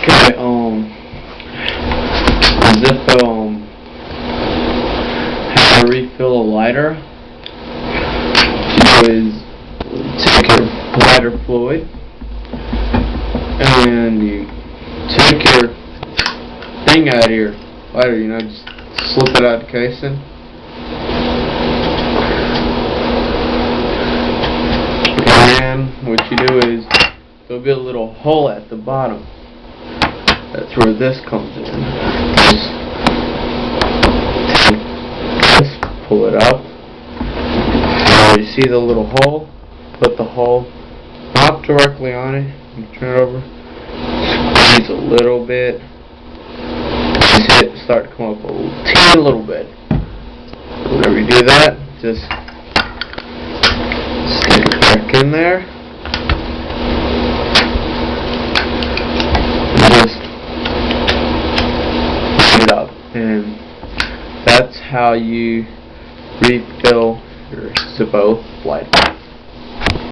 Okay, Zippo, how to refill a lighter. What you do is take your lighter fluid and you take your thing out of your lighter, just slip it out of the casing. And what you do is there'll be a little hole at the bottom. That's where this comes in. Just take this, pull it up. And you see the little hole? Put the hole not directly on it. You turn it over. Squeeze a little bit. You see it start to come up a teeny little bit. Whenever you do that, just stick it back in there. And just put it up. And that's how you refill your Zippo lighter.